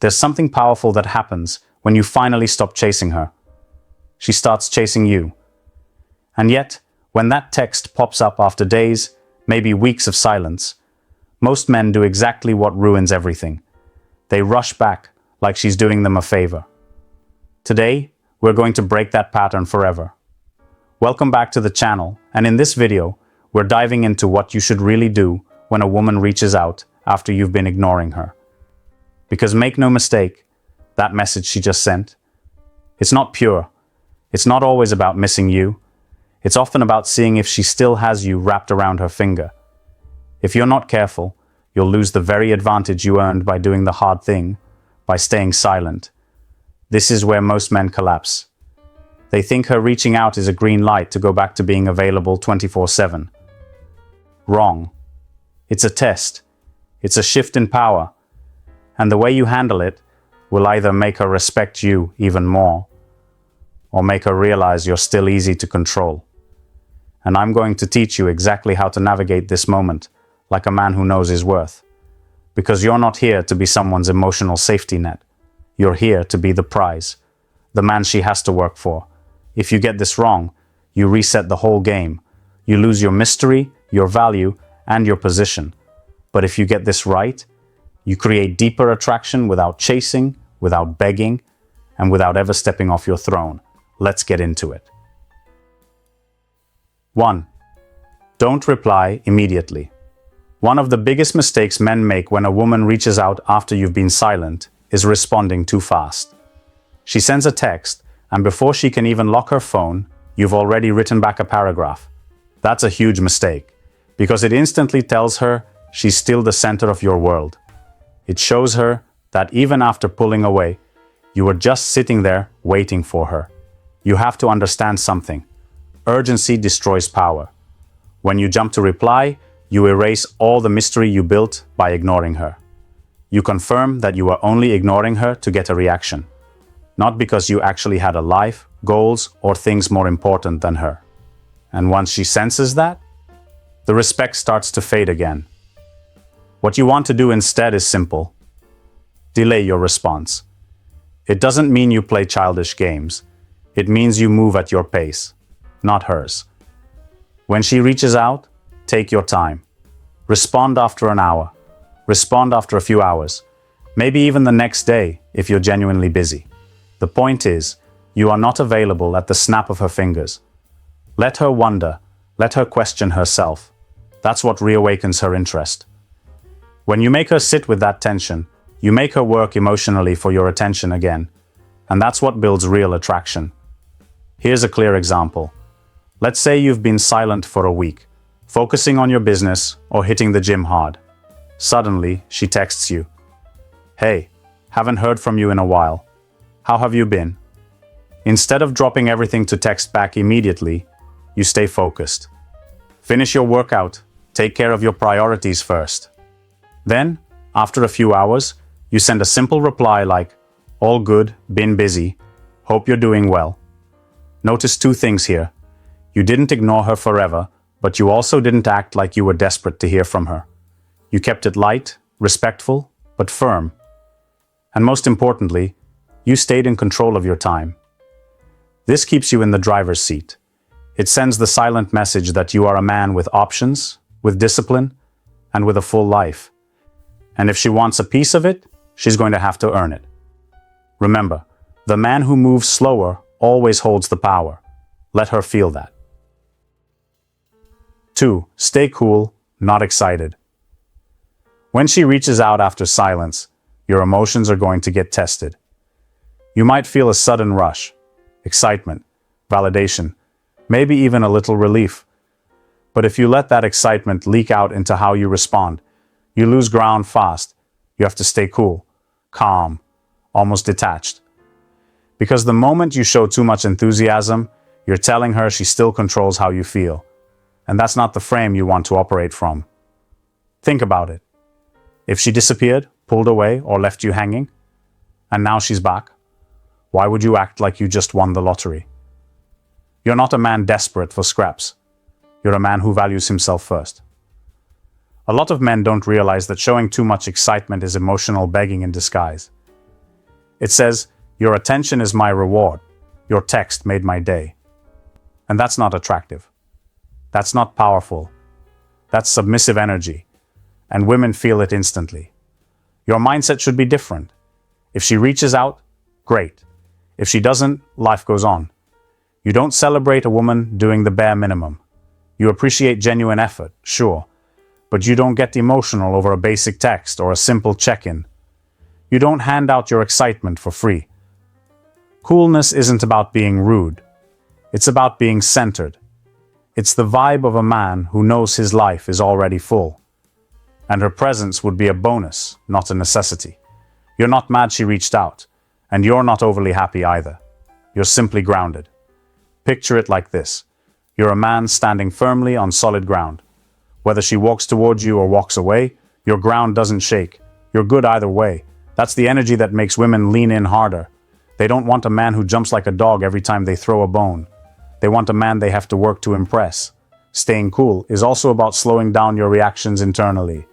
There's something powerful that happens when you finally stop chasing her. She starts chasing you. And yet, when that text pops up after days, maybe weeks of silence, most men do exactly what ruins everything. They rush back like she's doing them a favor. Today, we're going to break that pattern forever. Welcome back to the channel, and in this video, we're diving into what you should really do when a woman reaches out after you've been ignoring her. Because make no mistake, that message she just sent, it's not pure. It's not always about missing you. It's often about seeing if she still has you wrapped around her finger. If you're not careful, you'll lose the very advantage you earned by doing the hard thing, by staying silent. This is where most men collapse. They think her reaching out is a green light to go back to being available 24/7. Wrong. It's a test. It's a shift in power. And the way you handle it will either make her respect you even more, or make her realize you're still easy to control. And I'm going to teach you exactly how to navigate this moment like a man who knows his worth. Because you're not here to be someone's emotional safety net. You're here to be the prize, the man she has to work for. If you get this wrong, you reset the whole game. You lose your mystery, your value, and your position. But if you get this right, you create deeper attraction without chasing, without begging, and without ever stepping off your throne. Let's get into it. 1. Don't reply immediately. One of the biggest mistakes men make when a woman reaches out after you've been silent is responding too fast. She sends a text, and before she can even lock her phone, you've already written back a paragraph. That's a huge mistake, because it instantly tells her she's still the center of your world. It shows her that even after pulling away, you were just sitting there waiting for her. You have to understand something. Urgency destroys power. When you jump to reply, you erase all the mystery you built by ignoring her. You confirm that you were only ignoring her to get a reaction, not because you actually had a life, goals, or things more important than her. And once she senses that, the respect starts to fade again. What you want to do instead is simple. Delay your response. It doesn't mean you play childish games. It means you move at your pace, not hers. When she reaches out, take your time. Respond after an hour. Respond after a few hours. Maybe even the next day if you're genuinely busy. The point is, you are not available at the snap of her fingers. Let her wonder. Let her question herself. That's what reawakens her interest. When you make her sit with that tension, you make her work emotionally for your attention again. And that's what builds real attraction. Here's a clear example. Let's say you've been silent for a week, focusing on your business or hitting the gym hard. Suddenly, she texts you. Hey, haven't heard from you in a while. How have you been? Instead of dropping everything to text back immediately, you stay focused. Finish your workout. Take care of your priorities first. Then, after a few hours, you send a simple reply like, all good, been busy, hope you're doing well. Notice two things here. You didn't ignore her forever, but you also didn't act like you were desperate to hear from her. You kept it light, respectful, but firm. And most importantly, you stayed in control of your time. This keeps you in the driver's seat. It sends the silent message that you are a man with options, with discipline, and with a full life. And if she wants a piece of it, she's going to have to earn it. Remember, the man who moves slower always holds the power. Let her feel that. 2. Stay cool, not excited. When she reaches out after silence, your emotions are going to get tested. You might feel a sudden rush, excitement, validation, maybe even a little relief. But if you let that excitement leak out into how you respond, you lose ground fast. You have to stay cool, calm, almost detached. Because the moment you show too much enthusiasm, you're telling her she still controls how you feel. And that's not the frame you want to operate from. Think about it. If she disappeared, pulled away, or left you hanging, and now she's back, why would you act like you just won the lottery? You're not a man desperate for scraps. You're a man who values himself first. A lot of men don't realize that showing too much excitement is emotional begging in disguise. It says, "Your attention is my reward. Your text made my day." And that's not attractive. That's not powerful. That's submissive energy. And women feel it instantly. Your mindset should be different. If she reaches out, great. If she doesn't, life goes on. You don't celebrate a woman doing the bare minimum. You appreciate genuine effort, sure, but you don't get emotional over a basic text or a simple check-in. You don't hand out your excitement for free. Coolness isn't about being rude. It's about being centered. It's the vibe of a man who knows his life is already full. And her presence would be a bonus, not a necessity. You're not mad she reached out, and you're not overly happy either. You're simply grounded. Picture it like this. You're a man standing firmly on solid ground. Whether she walks towards you or walks away, your ground doesn't shake. You're good either way. That's the energy that makes women lean in harder. They don't want a man who jumps like a dog every time they throw a bone. They want a man they have to work to impress. Staying cool is also about slowing down your reactions internally.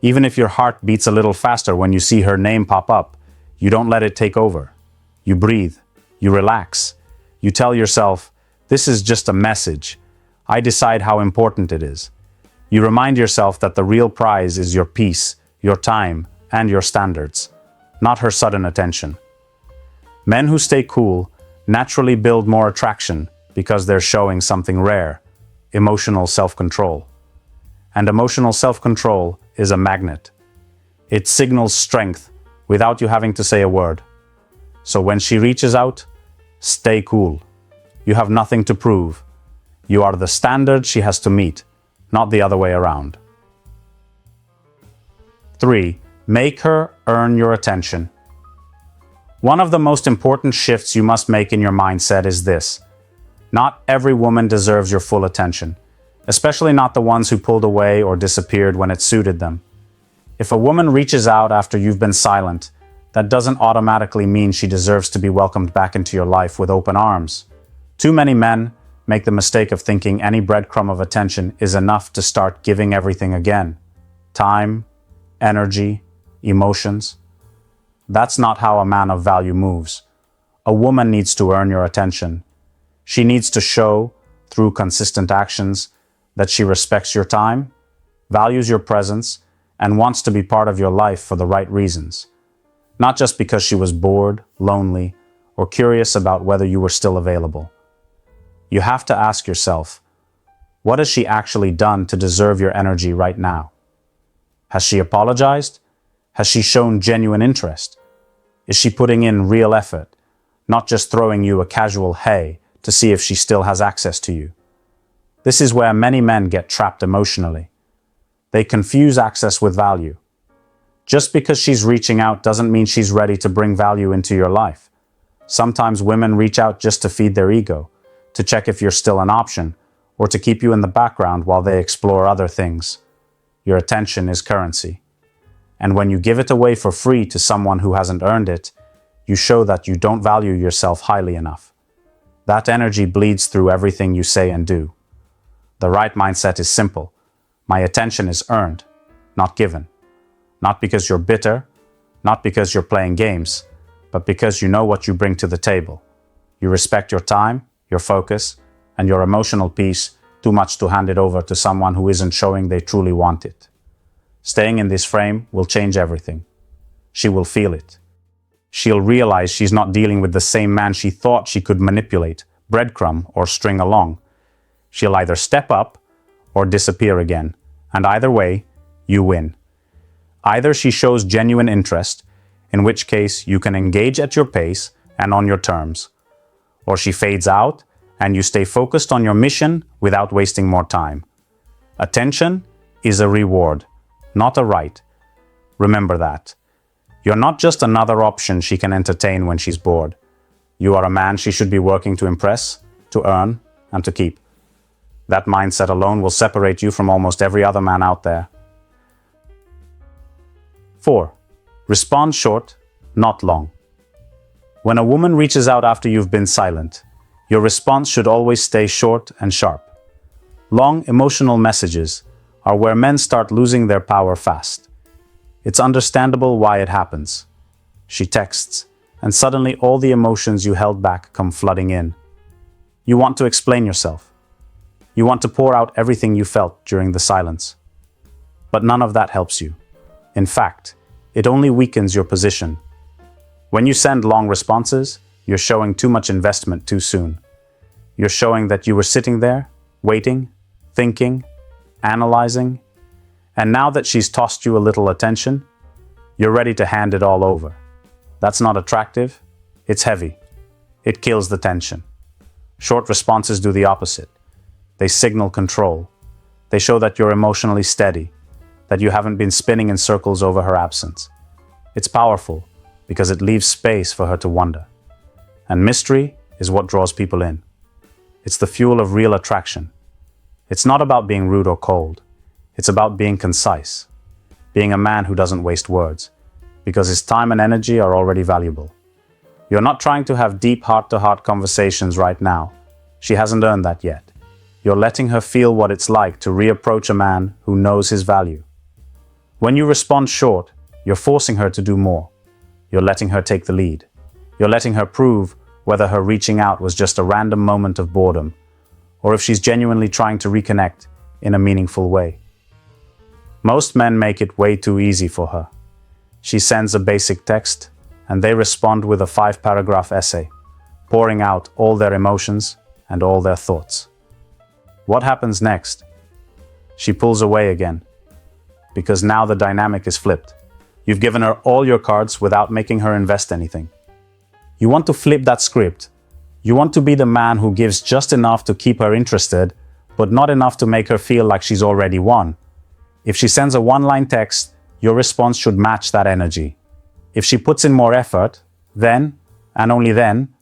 Even if your heart beats a little faster when you see her name pop up, you don't let it take over. You breathe. You relax. You tell yourself, this is just a message. I decide how important it is. You remind yourself that the real prize is your peace, your time, and your standards, not her sudden attention. Men who stay cool naturally build more attraction because they're showing something rare, emotional self-control. And emotional self-control is a magnet. It signals strength without you having to say a word. So when she reaches out, stay cool. You have nothing to prove. You are the standard she has to meet, not the other way around. 3. Make her earn your attention. One of the most important shifts you must make in your mindset is this. Not every woman deserves your full attention, especially not the ones who pulled away or disappeared when it suited them. If a woman reaches out after you've been silent, that doesn't automatically mean she deserves to be welcomed back into your life with open arms. Too many men make the mistake of thinking any breadcrumb of attention is enough to start giving everything again. Time, energy, emotions. That's not how a man of value moves. A woman needs to earn your attention. She needs to show, through consistent actions, that she respects your time, values your presence, and wants to be part of your life for the right reasons. Not just because she was bored, lonely, or curious about whether you were still available. You have to ask yourself, what has she actually done to deserve your energy right now? Has she apologized? Has she shown genuine interest? Is she putting in real effort, not just throwing you a casual hey to see if she still has access to you? This is where many men get trapped emotionally. They confuse access with value. Just because she's reaching out doesn't mean she's ready to bring value into your life. Sometimes women reach out just to feed their ego, to check if you're still an option, or to keep you in the background while they explore other things. Your attention is currency. And when you give it away for free to someone who hasn't earned it, you show that you don't value yourself highly enough. That energy bleeds through everything you say and do. The right mindset is simple. My attention is earned, not given. Not because you're bitter, not because you're playing games, but because you know what you bring to the table. You respect your time, your focus, and your emotional peace too much to hand it over to someone who isn't showing they truly want it. Staying in this frame will change everything. She will feel it. She'll realize she's not dealing with the same man she thought she could manipulate, breadcrumb, or string along. She'll either step up or disappear again, and either way, you win. Either she shows genuine interest, in which case you can engage at your pace and on your terms, or she fades out and you stay focused on your mission without wasting more time. Attention is a reward, not a right. Remember that. You're not just another option she can entertain when she's bored. You are a man she should be working to impress, to earn, and to keep. That mindset alone will separate you from almost every other man out there. 4. Respond short, not long. When a woman reaches out after you've been silent, your response should always stay short and sharp. Long, emotional messages are where men start losing their power fast. It's understandable why it happens. She texts, and suddenly all the emotions you held back come flooding in. You want to explain yourself. You want to pour out everything you felt during the silence. But none of that helps you. In fact, it only weakens your position. When you send long responses, you're showing too much investment too soon. You're showing that you were sitting there, waiting, thinking, analyzing, and now that she's tossed you a little attention, you're ready to hand it all over. That's not attractive. It's heavy. It kills the tension. Short responses do the opposite. They signal control. They show that you're emotionally steady, that you haven't been spinning in circles over her absence. It's powerful because it leaves space for her to wonder. And mystery is what draws people in. It's the fuel of real attraction. It's not about being rude or cold. It's about being concise, being a man who doesn't waste words, because his time and energy are already valuable. You're not trying to have deep heart-to-heart conversations right now. She hasn't earned that yet. You're letting her feel what it's like to reapproach a man who knows his value. When you respond short, you're forcing her to do more. You're letting her take the lead. You're letting her prove whether her reaching out was just a random moment of boredom, or if she's genuinely trying to reconnect in a meaningful way. Most men make it way too easy for her. She sends a basic text, and they respond with a 5-paragraph essay, pouring out all their emotions and all their thoughts. What happens next? She pulls away again, because now the dynamic is flipped. You've given her all your cards without making her invest anything. You want to flip that script. You want to be the man who gives just enough to keep her interested, but not enough to make her feel like she's already won. If she sends a one-line text, your response should match that energy. If she puts in more effort, then, and only then,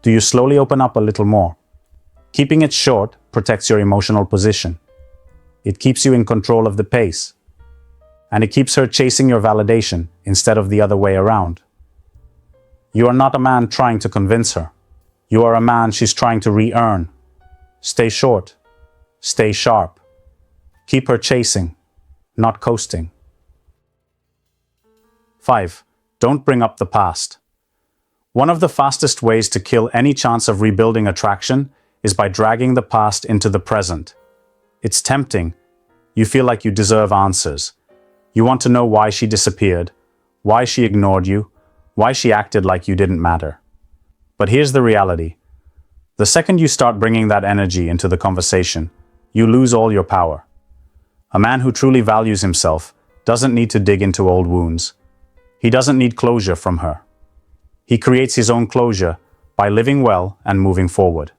do you slowly open up a little more. Keeping it short protects your emotional position. It keeps you in control of the pace. And it keeps her chasing your validation instead of the other way around. You are not a man trying to convince her. You are a man she's trying to re-earn. Stay short. Stay sharp. Keep her chasing, not coasting. 5. Don't bring up the past. One of the fastest ways to kill any chance of rebuilding attraction is by dragging the past into the present. It's tempting. You feel like you deserve answers. You want to know why she disappeared, why she ignored you, why she acted like you didn't matter. But here's the reality. The second you start bringing that energy into the conversation, you lose all your power. A man who truly values himself doesn't need to dig into old wounds. He doesn't need closure from her. He creates his own closure by living well and moving forward.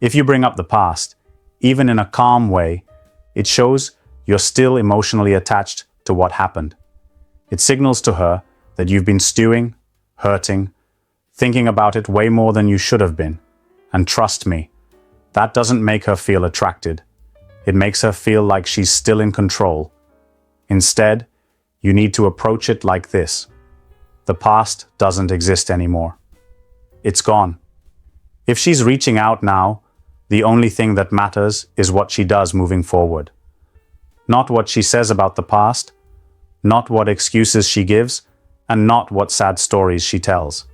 If you bring up the past, even in a calm way, it shows you're still emotionally attached to what happened. It signals to her that you've been stewing, hurting, thinking about it way more than you should have been. And trust me, that doesn't make her feel attracted. It makes her feel like she's still in control. Instead, you need to approach it like this. The past doesn't exist anymore. It's gone. If she's reaching out now, the only thing that matters is what she does moving forward. Not what she says about the past, not what excuses she gives, and not what sad stories she tells.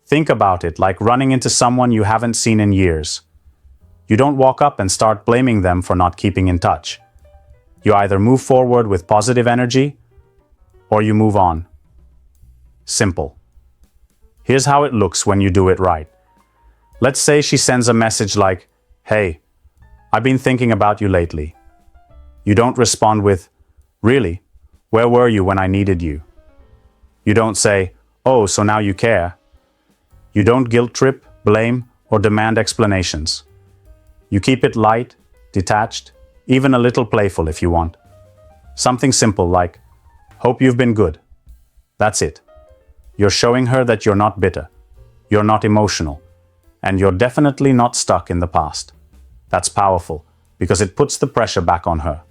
Think about it like running into someone you haven't seen in years. You don't walk up and start blaming them for not keeping in touch. You either move forward with positive energy, or you move on. Simple. Here's how it looks when you do it right. Let's say she sends a message like, "Hey, I've been thinking about you lately." You don't respond with, "Really? Where were you when I needed you?" You don't say, "Oh, so now you care." You don't guilt trip, blame, or demand explanations. You keep it light, detached, even a little playful if you want. Something simple like, "Hope you've been good." That's it. You're showing her that you're not bitter, you're not emotional, and you're definitely not stuck in the past. That's powerful, because it puts the pressure back on her.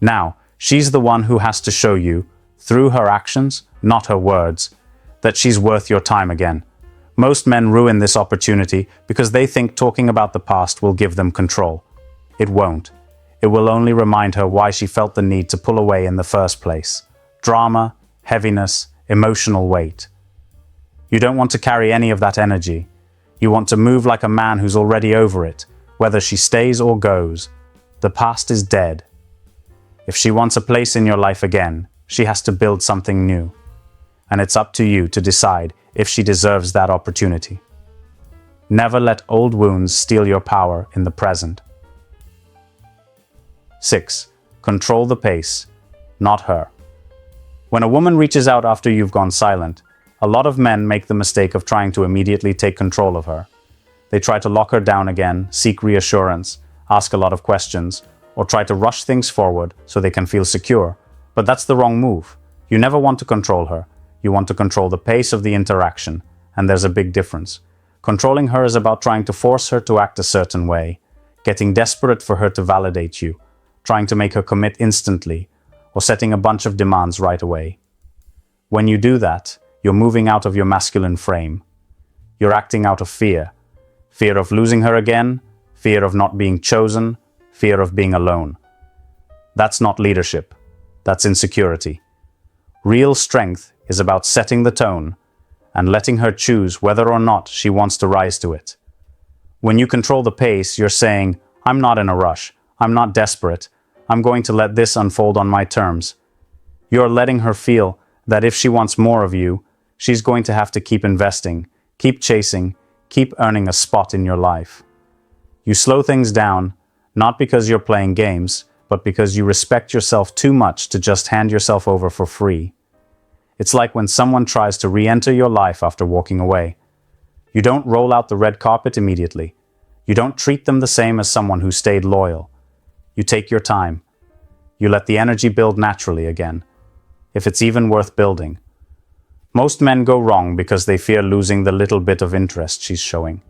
Now, she's the one who has to show you, through her actions, not her words, that she's worth your time again. Most men ruin this opportunity because they think talking about the past will give them control. It won't. It will only remind her why she felt the need to pull away in the first place. Drama, heaviness, emotional weight. You don't want to carry any of that energy. You want to move like a man who's already over it, whether she stays or goes. The past is dead. If she wants a place in your life again, she has to build something new. And it's up to you to decide if she deserves that opportunity. Never let old wounds steal your power in the present. 6. Control the pace, not her. When a woman reaches out after you've gone silent, a lot of men make the mistake of trying to immediately take control of her. They try to lock her down again, seek reassurance, ask a lot of questions, or try to rush things forward so they can feel secure. But that's the wrong move. You never want to control her. You want to control the pace of the interaction, and there's a big difference. Controlling her is about trying to force her to act a certain way, getting desperate for her to validate you, trying to make her commit instantly, or setting a bunch of demands right away. When you do that, you're moving out of your masculine frame. You're acting out of fear. Fear of losing her again, fear of not being chosen, fear of being alone. That's not leadership. That's insecurity. Real strength is about setting the tone and letting her choose whether or not she wants to rise to it. When you control the pace, you're saying, I'm not in a rush. I'm not desperate. I'm going to let this unfold on my terms. You're letting her feel that if she wants more of you, she's going to have to keep investing, keep chasing, keep earning a spot in your life. You slow things down, not because you're playing games, but because you respect yourself too much to just hand yourself over for free. It's like when someone tries to re-enter your life after walking away. You don't roll out the red carpet immediately. You don't treat them the same as someone who stayed loyal. You take your time. You let the energy build naturally again, if it's even worth building. Most men go wrong because they fear losing the little bit of interest she's showing.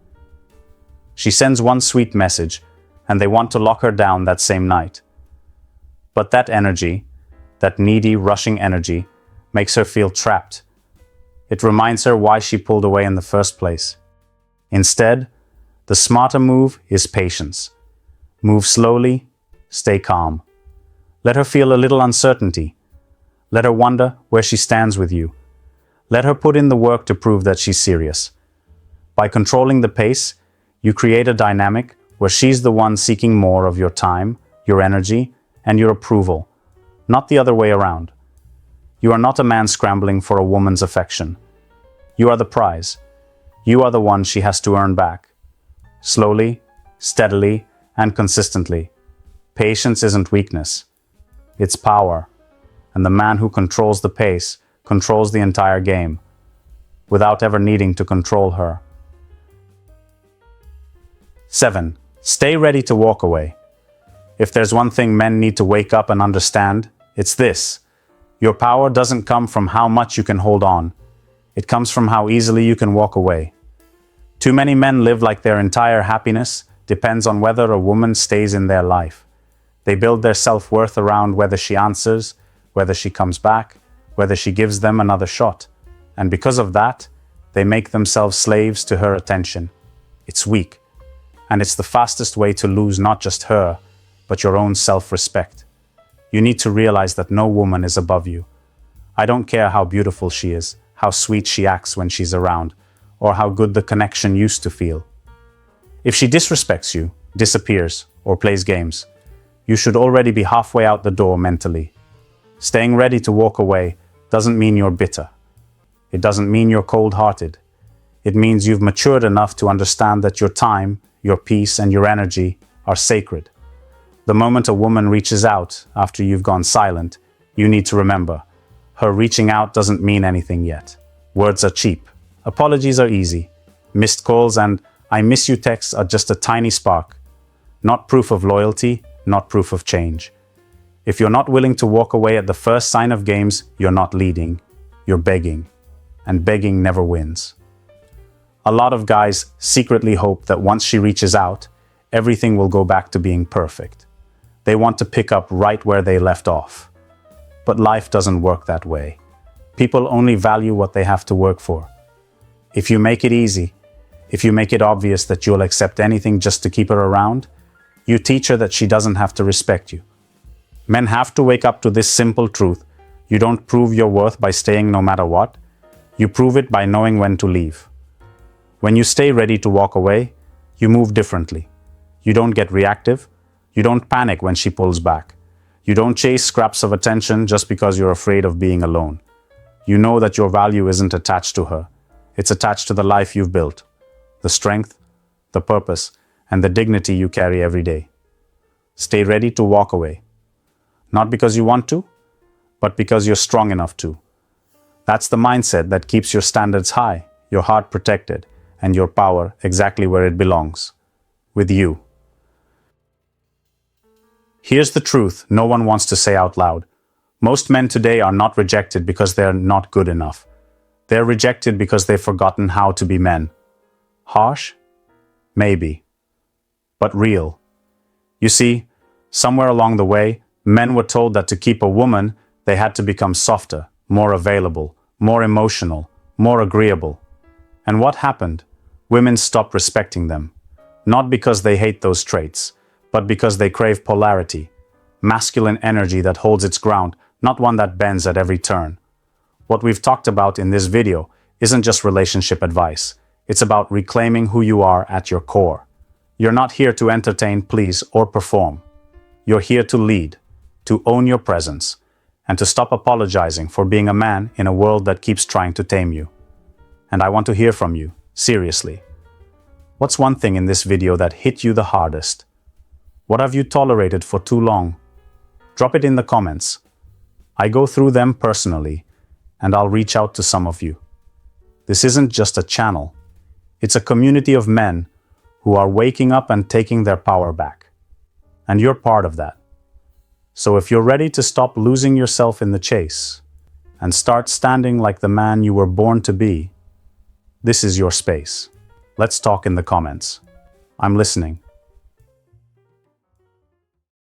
She sends one sweet message, and they want to lock her down that same night. But that energy, that needy, rushing energy, makes her feel trapped. It reminds her why she pulled away in the first place. Instead, the smarter move is patience. Move slowly, stay calm. Let her feel a little uncertainty. Let her wonder where she stands with you. Let her put in the work to prove that she's serious. By controlling the pace, you create a dynamic where she's the one seeking more of your time, your energy, and your approval, not the other way around. You are not a man scrambling for a woman's affection. You are the prize. You are the one she has to earn back. Slowly, steadily, and consistently. Patience isn't weakness. It's power. And the man who controls the pace controls the entire game, without ever needing to control her. 7. Stay ready to walk away. If there's one thing men need to wake up and understand, it's this. Your power doesn't come from how much you can hold on. It comes from how easily you can walk away. Too many men live like their entire happiness depends on whether a woman stays in their life. They build their self-worth around whether she answers, whether she comes back, whether she gives them another shot. And because of that, they make themselves slaves to her attention. It's weak. And it's the fastest way to lose not just her, but your own self-respect. You need to realize that no woman is above you. I don't care how beautiful she is, how sweet she acts when she's around, or how good the connection used to feel. If she disrespects you, disappears, or plays games, you should already be halfway out the door mentally. Staying ready to walk away doesn't mean you're bitter. It doesn't mean you're cold-hearted. It means you've matured enough to understand that your time, your peace, and your energy are sacred. The moment a woman reaches out after you've gone silent, you need to remember, her reaching out doesn't mean anything yet. Words are cheap. Apologies are easy. Missed calls and I miss you texts are just a tiny spark. Not proof of loyalty, not proof of change. If you're not willing to walk away at the first sign of games, you're not leading. You're begging. And begging never wins. A lot of guys secretly hope that once she reaches out, everything will go back to being perfect. They want to pick up right where they left off. But life doesn't work that way. People only value what they have to work for. If you make it easy, if you make it obvious that you'll accept anything just to keep her around, you teach her that she doesn't have to respect you. Men have to wake up to this simple truth. You don't prove your worth by staying no matter what. You prove it by knowing when to leave. When you stay ready to walk away, you move differently. You don't get reactive. You don't panic when she pulls back. You don't chase scraps of attention just because you're afraid of being alone. You know that your value isn't attached to her. It's attached to the life you've built, the strength, the purpose, and the dignity you carry every day. Stay ready to walk away. Not because you want to, but because you're strong enough to. That's the mindset that keeps your standards high, your heart protected, and your power exactly where it belongs, with you. Here's the truth no one wants to say out loud. Most men today are not rejected because they're not good enough. They're rejected because they've forgotten how to be men. Harsh? Maybe. But real. You see, somewhere along the way, men were told that to keep a woman, they had to become softer, more available, more emotional, more agreeable. And what happened? Women stopped respecting them. Not because they hate those traits, but because they crave polarity, masculine energy that holds its ground, not one that bends at every turn. What we've talked about in this video isn't just relationship advice. It's about reclaiming who you are at your core. You're not here to entertain, please, or perform. You're here to lead, to own your presence, and to stop apologizing for being a man in a world that keeps trying to tame you. And I want to hear from you, seriously. What's one thing in this video that hit you the hardest? What have you tolerated for too long? Drop it in the comments. I go through them personally, and I'll reach out to some of you. This isn't just a channel. It's a community of men who are waking up and taking their power back. And you're part of that. So if you're ready to stop losing yourself in the chase and start standing like the man you were born to be, this is your space. Let's talk in the comments. I'm listening.